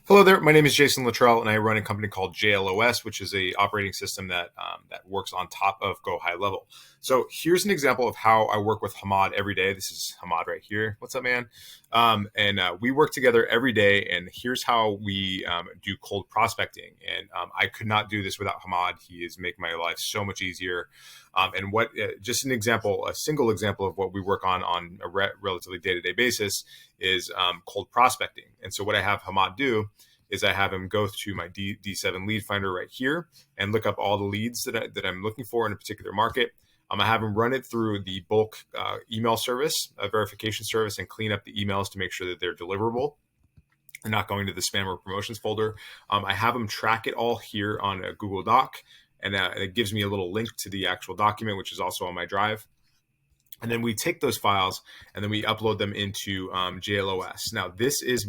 Hello there. My name is Jason Luttrell, and I run a company called JLOS, which is a operating system that works on top of Go High Level. So here's an example of how I work with Hamad every day. This is Hamad right here. What's up, man? And we work together every day. And here's how we do cold prospecting. And I could not do this without Hamad. He is making my life so much easier. And what just an example, a single example of what we work on a relatively day-to-day basis is cold prospecting. And so what I have Hamad do is I have him go to my D7 lead finder right here and look up all the leads that I'm looking for in a particular market. I have him run it through the bulk email service, verification service, and clean up the emails to make sure that they're deliverable and not going to the spam or promotions folder. I have him track it all here on a Google Doc, and it gives me a little link to the actual document, which is also on my drive. And then we take those files and then we upload them into JLOS. Now, this is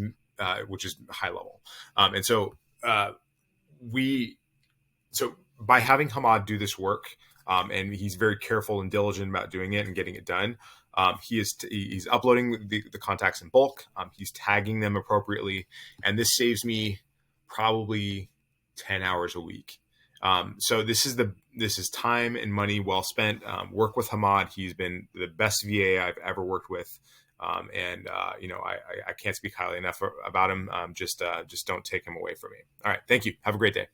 which is high level. And so by having Hamad do this work, and he's very careful and diligent about doing it and getting it done, he's uploading the contacts in bulk. He's tagging them appropriately. And this saves me probably 10 hours a week. So this is time and money well spent. Work with Hamad. He's been the best VA I've ever worked with. I can't speak highly enough about him. Just don't take him away from me. All right. Thank you. Have a great day.